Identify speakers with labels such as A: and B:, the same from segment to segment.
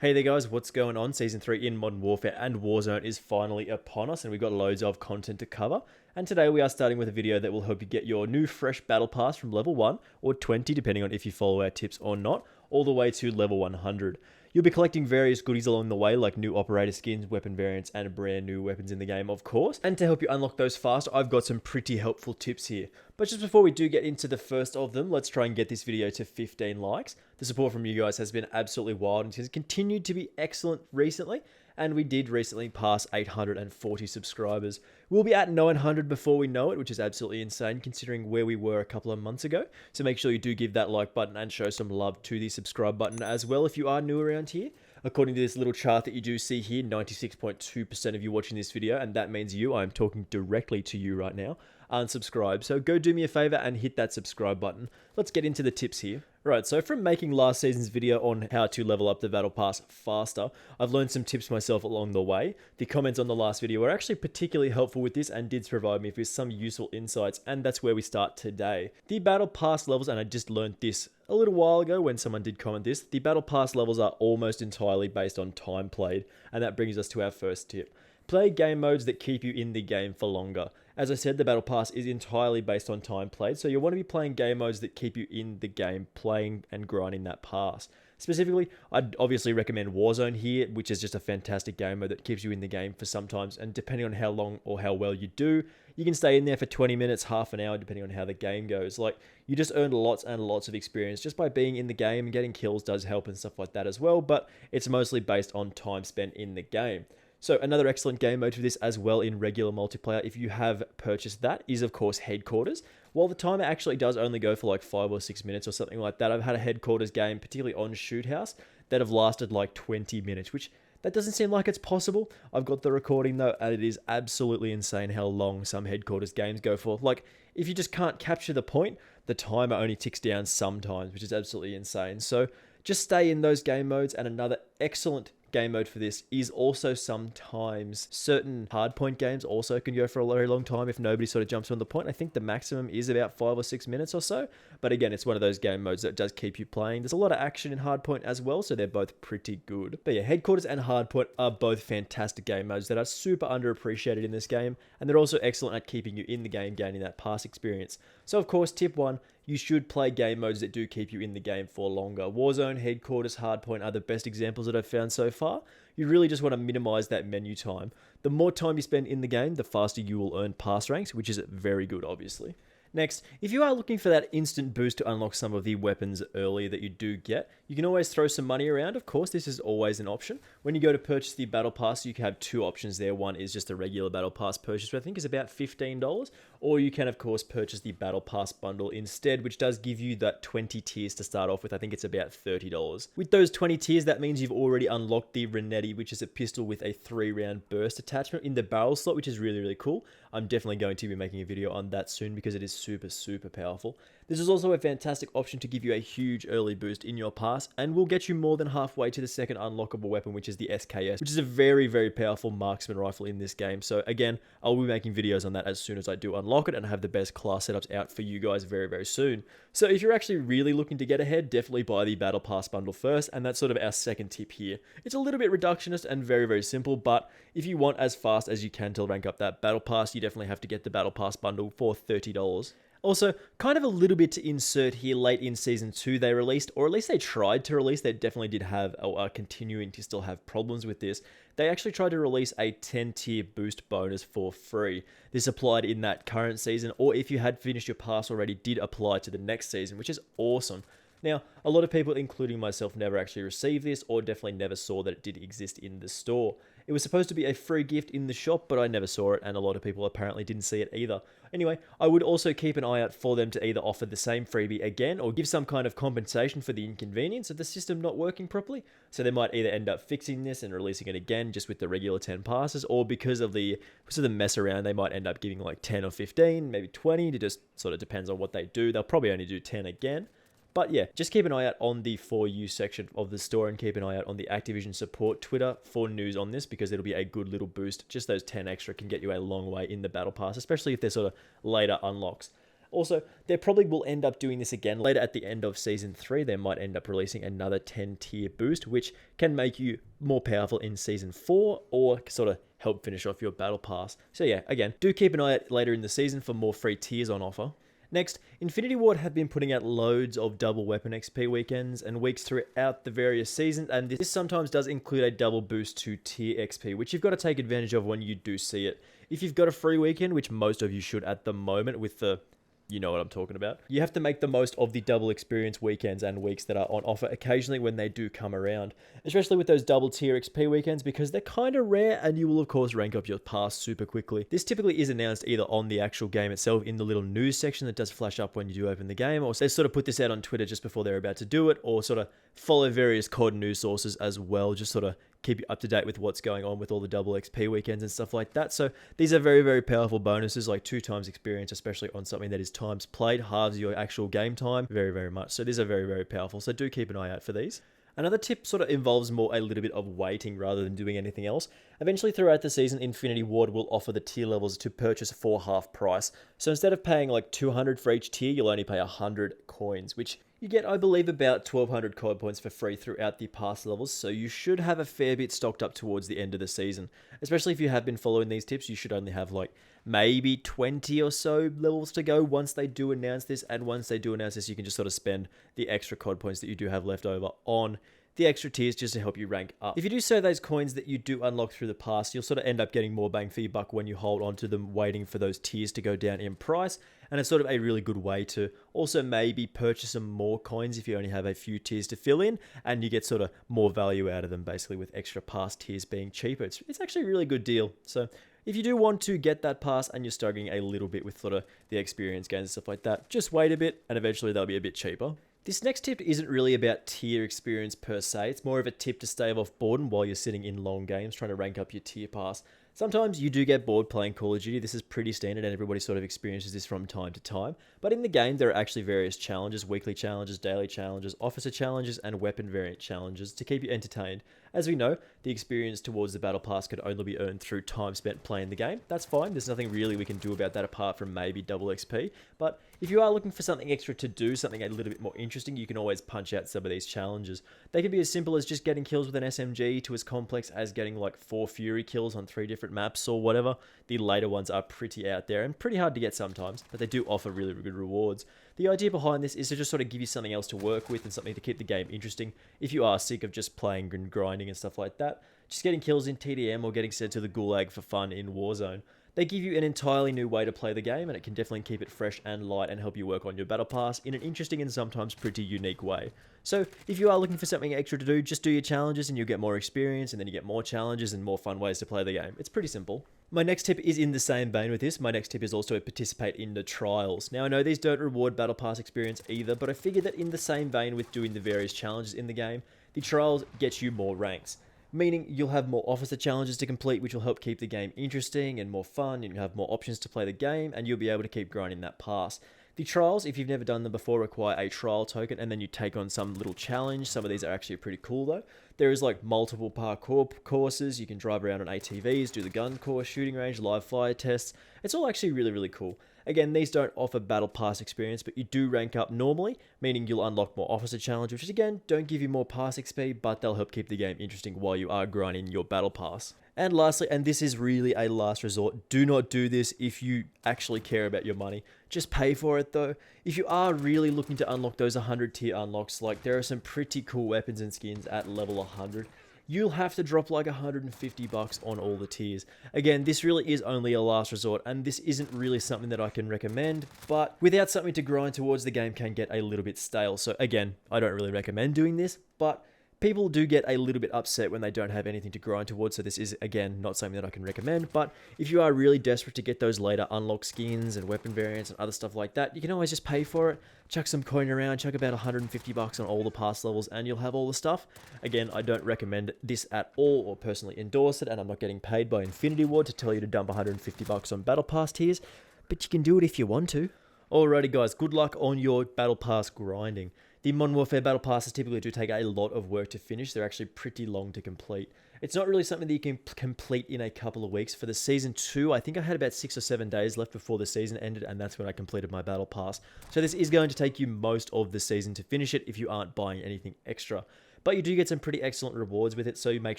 A: Hey there guys, what's going on? Season 3 in Modern Warfare and Warzone is finally upon us and we've got loads of content to cover. And today we are starting with a video that will help you get your new fresh battle pass from level 1 or 20 depending on if you follow our tips or not, all the way to level 100. You'll be collecting various goodies along the way like new operator skins, weapon variants and brand new weapons in the game of course. And to help you unlock those faster, I've got some pretty helpful tips here. But just before we do get into the first of them, let's try and get this video to 15 likes. The support from you guys has been absolutely wild and has continued to be excellent recently. And we did recently pass 840 subscribers. We'll be at 900 before we know it, which is absolutely insane considering where we were a couple of months ago. So make sure you do give that like button and show some love to the subscribe button as well if you are new around here. According to this little chart that you do see here, 96.2% of you watching this video, and that means you, I'm talking directly to you right now, unsubscribe. So go do me a favor and hit that subscribe button. Let's get into the tips here. Right, so from making last season's video on how to level up the battle pass faster, I've learned some tips myself along the way. The comments on the last video were actually particularly helpful with this and did provide me with some useful insights, and that's where we start today. The battle pass levels, and I just learned this a little while ago when someone did comment this, the battle pass levels are almost entirely based on time played, and that brings us to our first tip. Play game modes that keep you in the game for longer. As I said, the battle pass is entirely based on time played, so you'll want to be playing game modes that keep you in the game, playing and grinding that pass. Specifically, I'd obviously recommend Warzone here, which is just a fantastic game mode that keeps you in the game for sometimes, and depending on how long or how well you do, you can stay in there for 20 minutes, half an hour, depending on how the game goes. Like, you just earn lots and lots of experience just by being in the game, and getting kills does help and stuff like that as well, but it's mostly based on time spent in the game. So another excellent game mode for this as well in regular multiplayer, if you have purchased that, is of course Headquarters. While the timer actually does only go for like 5 or 6 minutes or something like that, I've had a Headquarters game, particularly on Shoot House, that have lasted like 20 minutes, which that doesn't seem like it's possible. I've got the recording though, and it is absolutely insane how long some Headquarters games go for. Like, if you just can't capture the point, the timer only ticks down sometimes, which is absolutely insane. So just stay in those game modes, and another excellent game mode for this is also sometimes certain hardpoint games also can go for a very long time if nobody sort of jumps on the point. I think the maximum is about 5 or 6 minutes or so, but again, it's one of those game modes that does keep you playing. There's a lot of action in hardpoint as well, so they're both pretty good. But yeah, Headquarters and hardpoint are both fantastic game modes that are super underappreciated in this game, and they're also excellent at keeping you in the game, gaining that pass experience. So of course, tip 1, you should play game modes that do keep you in the game for longer. Warzone, Headquarters, Hardpoint are the best examples that I've found so far. You really just want to minimize that menu time. The more time you spend in the game, the faster you will earn pass ranks, which is very good, obviously. Next, if you are looking for that instant boost to unlock some of the weapons early that you do get, you can always throw some money around. Of course, this is always an option. When you go to purchase the battle pass, you can have 2 options there. One is just a regular battle pass purchase, which I think is about $15, or you can of course purchase the battle pass bundle instead, which does give you that 20 tiers to start off with. I think it's about $30. With those 20 tiers, that means you've already unlocked the Renneti, which is a pistol with a 3-round burst attachment in the barrel slot, which is really cool. I'm definitely going to be making a video on that soon because it is super powerful. This is also a fantastic option to give you a huge early boost in your pass, and will get you more than halfway to the second unlockable weapon, which is the SKS, which is a very powerful marksman rifle in this game. So again, I'll be making videos on that as soon as I do unlock it and have the best class setups out for you guys very soon. So if you're actually really looking to get ahead, definitely buy the battle pass bundle first, and that's sort of our second tip here. It's a little bit reductionist and very simple, but if you want as fast as you can to rank up that battle pass, you definitely have to get the battle pass bundle for $30. Also, kind of a little bit to insert here, late in Season 2 they released, or at least they tried to release, they definitely did have, or are continuing to still have problems with this. They actually tried to release a 10-tier boost bonus for free. This applied in that current season, or if you had finished your pass already, did apply to the next season, which is awesome. Now, a lot of people, including myself, never actually received this, or definitely never saw that it did exist in the store. It was supposed to be a free gift in the shop, but I never saw it, and a lot of people apparently didn't see it either. Anyway, I would also keep an eye out for them to either offer the same freebie again, or give some kind of compensation for the inconvenience of the system not working properly. So they might either end up fixing this and releasing it again just with the regular 10 passes, or because of the mess around, they might end up giving like 10 or 15, maybe 20. It just sort of depends on what they do. They'll probably only do 10 again. But yeah, just keep an eye out on the For You section of the store, and keep an eye out on the Activision support Twitter for news on this, because it'll be a good little boost. Just those 10 extra can get you a long way in the battle pass, especially if they're sort of later unlocks. Also, they probably will end up doing this again later at the end of Season 3. They might end up releasing another 10 tier boost, which can make you more powerful in Season 4 or sort of help finish off your battle pass. So yeah, again, do keep an eye out later in the season for more free tiers on offer. Next, Infinity Ward have been putting out loads of double weapon XP weekends and weeks throughout the various seasons, and this sometimes does include a double boost to tier XP, which you've got to take advantage of when you do see it. If you've got a free weekend, which most of you should at the moment with the... you know what I'm talking about. You have to make the most of the double experience weekends and weeks that are on offer occasionally when they do come around, especially with those double tier XP weekends because they're kind of rare and you will of course rank up your pass super quickly. This typically is announced either on the actual game itself in the little news section that does flash up when you do open the game, or they sort of put this out on Twitter just before they're about to do it, or sort of follow various COD news sources as well, just sort of keep you up to date with what's going on with all the double XP weekends and stuff like that. So these are very, very powerful bonuses, like 2 times experience, especially on something that is times played, halves your actual game time, very, very much. So these are very, very powerful. So do keep an eye out for these. Another tip sort of involves more a little bit of waiting rather than doing anything else. Eventually throughout the season, Infinity Ward will offer the tier levels to purchase for half price. So instead of paying like 200 for each tier, you'll only pay 100 coins, which you get, I believe, about 1200 COD points for free throughout the pass levels, so you should have a fair bit stocked up towards the end of the season. Especially if you have been following these tips, you should only have like maybe 20 or so levels to go once they do announce this, and once they do announce this, you can just sort of spend the extra COD points that you do have left over on the extra tiers just to help you rank up. If you do save those coins that you do unlock through the pass, you'll sort of end up getting more bang for your buck when you hold on to them, waiting for those tiers to go down in price. And it's sort of a really good way to also maybe purchase some more coins if you only have a few tiers to fill in, and you get sort of more value out of them basically with extra pass tiers being cheaper. It's actually a really good deal. So if you do want to get that pass and you're struggling a little bit with sort of the experience gains and stuff like that, just wait a bit and eventually they'll be a bit cheaper. This next tip isn't really about tier experience per se, it's more of a tip to stave off boredom while you're sitting in long games trying to rank up your tier pass. Sometimes you do get bored playing Call of Duty, this is pretty standard and everybody sort of experiences this from time to time, but in the game there are actually various challenges, weekly challenges, daily challenges, officer challenges, and weapon variant challenges to keep you entertained. As we know, the experience towards the Battle Pass could only be earned through time spent playing the game. That's fine, there's nothing really we can do about that apart from maybe double XP, but if you are looking for something extra to do, something a little bit more interesting, you can always punch out some of these challenges. They can be as simple as just getting kills with an SMG to as complex as getting like 4 Fury kills on 3 different maps or whatever. The later ones are pretty out there and pretty hard to get sometimes, but they do offer really, really good rewards. The idea behind this is to just sort of give you something else to work with and something to keep the game interesting. If you are sick of just playing and grinding and stuff like that, just getting kills in TDM or getting sent to the Gulag for fun in Warzone. They give you an entirely new way to play the game, and it can definitely keep it fresh and light and help you work on your battle pass in an interesting and sometimes pretty unique way. So if you are looking for something extra to do, just do your challenges and you'll get more experience, and then you get more challenges and more fun ways to play the game. It's pretty simple. My next tip is in the same vein with this. My next tip is also to participate in the trials. Now I know these don't reward battle pass experience either, but I figured that in the same vein with doing the various challenges in the game, the trials get you more ranks. Meaning you'll have more officer challenges to complete, which will help keep the game interesting and more fun, and you'll have more options to play the game, and you'll be able to keep grinding that pass. The trials, if you've never done them before, require a trial token, and then you take on some little challenge. Some of these are actually pretty cool though. There is like multiple parkour courses, you can drive around on ATVs, do the gun course, shooting range, live fire tests. It's all actually really, really cool. Again, these don't offer battle pass experience, but you do rank up normally, meaning you'll unlock more officer challenges, which again, don't give you more pass XP, but they'll help keep the game interesting while you are grinding your battle pass. And lastly, and this is really a last resort, do not do this if you actually care about your money. Just pay for it though. If you are really looking to unlock those 100 tier unlocks, like there are some pretty cool weapons and skins at level 100, you'll have to drop like 150 bucks on all the tiers. Again, this really is only a last resort, and this isn't really something that I can recommend, but without something to grind towards, the game can get a little bit stale. So again, I don't really recommend doing this, but people do get a little bit upset when they don't have anything to grind towards, so this is, again, not something that I can recommend. But if you are really desperate to get those later unlock skins and weapon variants and other stuff like that, you can always just pay for it, chuck some coin around, chuck about 150 bucks on all the pass levels, and you'll have all the stuff. Again, I don't recommend this at all or personally endorse it, and I'm not getting paid by Infinity Ward to tell you to dump 150 bucks on battle pass tiers, but you can do it if you want to. Alrighty guys, good luck on your battle pass grinding. The Modern Warfare Battle Passes typically do take a lot of work to finish. They're actually pretty long to complete. It's not really something that you can complete in a couple of weeks. For the Season 2, I think I had about 6 or 7 days left before the season ended, and that's when I completed my Battle Pass. So this is going to take you most of the season to finish it if you aren't buying anything extra. But you do get some pretty excellent rewards with it, so make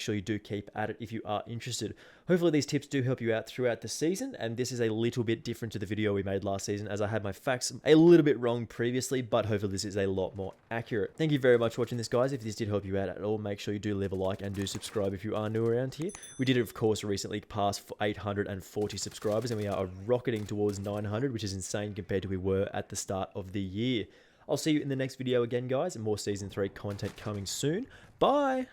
A: sure you do keep at it if you are interested. Hopefully these tips do help you out throughout the season, and this is a little bit different to the video we made last season, as I had my facts a little bit wrong previously, but hopefully this is a lot more accurate. Thank you very much for watching this, guys. If this did help you out at all, make sure you do leave a like and do subscribe if you are new around here. We did, of course, recently pass 840 subscribers, and we are rocketing towards 900, which is insane compared to where we were at the start of the year. I'll see you in the next video again, guys, and more Season 3 content coming soon. Bye!